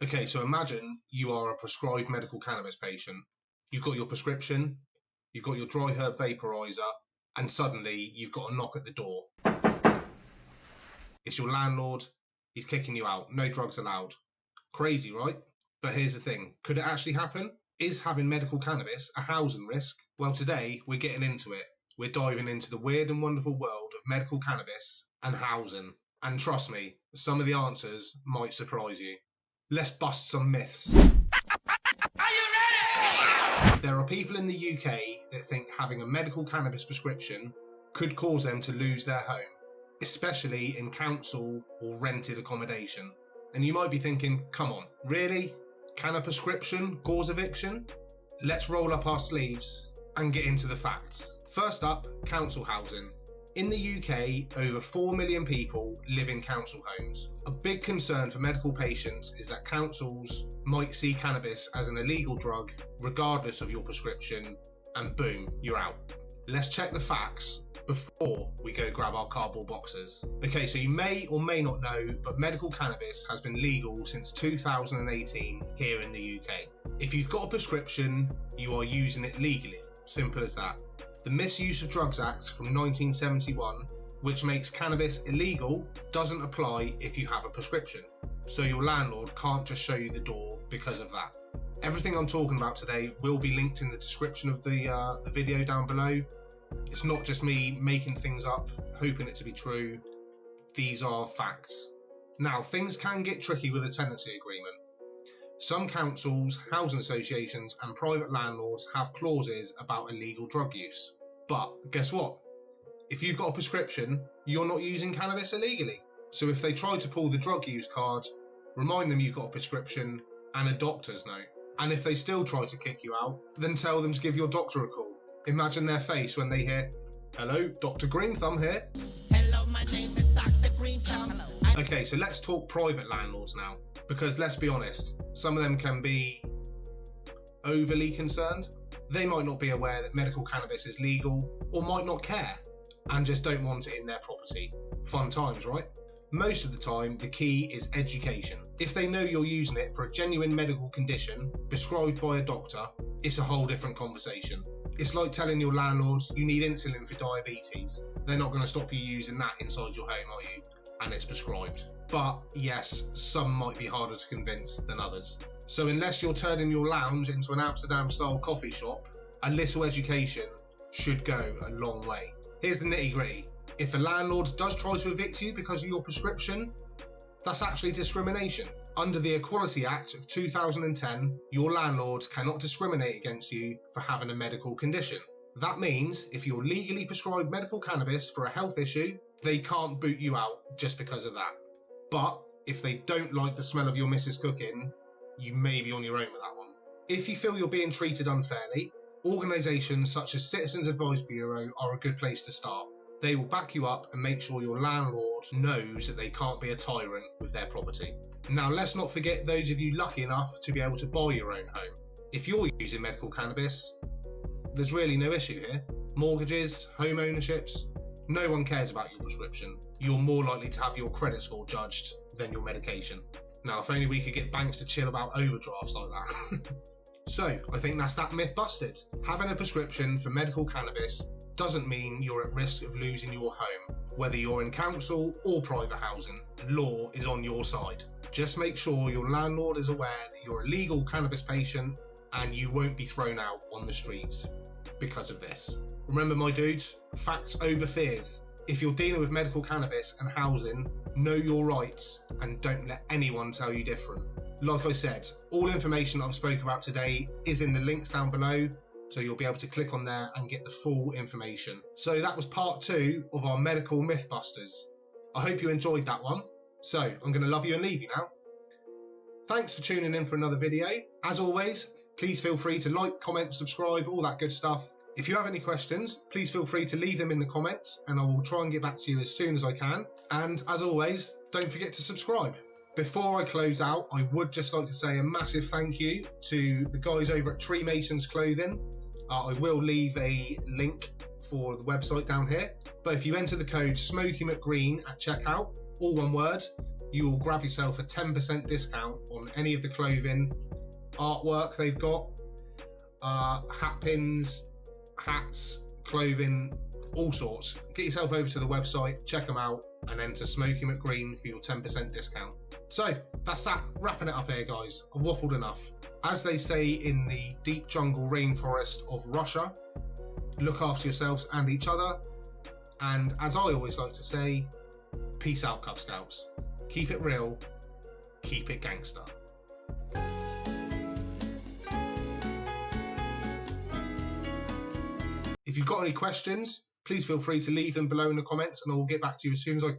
Okay, so imagine you are a prescribed medical cannabis patient. You've got your prescription, you've got your dry herb vaporizer, and suddenly you've got a knock at the door. It's your landlord, he's kicking you out, no drugs allowed. Crazy, right? But here's the thing, could it actually happen? Is having medical cannabis a housing risk? Well, today we're getting into it. We're diving into the weird and wonderful world of medical cannabis and housing. And trust me, some of the answers might surprise you. Let's bust some myths. Are you ready? There are people in the UK that think having a medical cannabis prescription could cause them to lose their home, especially in council or rented accommodation. And you might be thinking, come on, really? Can a prescription cause eviction? Let's roll up our sleeves and get into the facts. First up, council housing. In the UK, over 4 million people live in council homes. A big concern for medical patients is that councils might see cannabis as an illegal drug, regardless of your prescription, and boom, you're out. Let's check the facts before we go grab our cardboard boxes. Okay, so you may or may not know, but medical cannabis has been legal since 2018 here in the UK. If you've got a prescription, you are using it legally. Simple as that. The Misuse of Drugs Act from 1971, which makes cannabis illegal, doesn't apply if you have a prescription. So your landlord can't just show you the door because of that. Everything I'm talking about today will be linked in the description of the video down below. It's not just me making things up, hoping it to be true. These are facts. Now, things can get tricky with a tenancy agreement. Some councils, housing associations and private landlords have clauses about illegal drug use. But guess what? If you've got a prescription, you're not using cannabis illegally. So if they try to pull the drug use card, remind them you've got a prescription and a doctor's note. And if they still try to kick you out, then tell them to give your doctor a call. Imagine their face when they hear, "Hello, Dr. Green Thumb here." Hello, my name is Dr. Green Thumb. Okay, so let's talk private landlords now. Because let's be honest, some of them can be overly concerned. They might not be aware that medical cannabis is legal, or might not care, and just don't want it in their property. Fun times, right? Most of the time, the key is education. If they know you're using it for a genuine medical condition, prescribed by a doctor, it's a whole different conversation. It's like telling your landlord you need insulin for diabetes. They're not going to stop you using that inside your home, are you? And it's prescribed. But yes, some might be harder to convince than others. So unless you're turning your lounge into an Amsterdam-style coffee shop, a little education should go a long way. Here's the nitty-gritty. If a landlord does try to evict you because of your prescription, that's actually discrimination. Under the Equality Act of 2010, your landlord cannot discriminate against you for having a medical condition. That means if you're legally prescribed medical cannabis for a health issue, they can't boot you out just because of that. But if they don't like the smell of your missus cooking, you may be on your own with that one. If you feel you're being treated unfairly, organisations such as Citizens Advice Bureau are a good place to start. They will back you up and make sure your landlord knows that they can't be a tyrant with their property. Now, let's not forget those of you lucky enough to be able to buy your own home. If you're using medical cannabis, there's really no issue here. Mortgages, home ownerships, no one cares about your prescription. You're more likely to have your credit score judged than your medication. Now, if only we could get banks to chill about overdrafts like that. So, I think that's that myth busted. Having a prescription for medical cannabis doesn't mean you're at risk of losing your home. Whether you're in council or private housing, the law is on your side. Just make sure your landlord is aware that you're a legal cannabis patient and you won't be thrown out on the streets because of this. Remember, my dudes, facts over fears. If you're dealing with medical cannabis and housing, know your rights and don't let anyone tell you different. Like I said, all information I've spoke about today is in the links down below, so you'll be able to click on there and get the full information. So that was part 2 of our medical Mythbusters. I hope you enjoyed that one. So I'm going to love you and leave you now. Thanks for tuning in for another video. As always, please feel free to like, comment, subscribe, all that good stuff. If you have any questions, please feel free to leave them in the comments and I will try and get back to you as soon as I can. And as always, don't forget to subscribe. Before I close out, I would just like to say a massive thank you to the guys over at Tree Masons Clothing. I will leave a link for the website down here. But if you enter the code Smokie McGreen at checkout, all one word, you will grab yourself a 10% discount on any of the clothing, artwork they've got, hat pins, hats, clothing, all sorts. Get yourself over to the website, check them out, and enter Smokie McGreen for your 10% discount. So that's that. Wrapping it up here, guys. I've waffled enough. As they say in the deep jungle rainforest of Russia, look after yourselves and each other. And as I always like to say, peace out, Cub Scouts. Keep it real, keep it gangster. If you've got any questions, please feel free to leave them below in the comments and I will get back to you as soon as I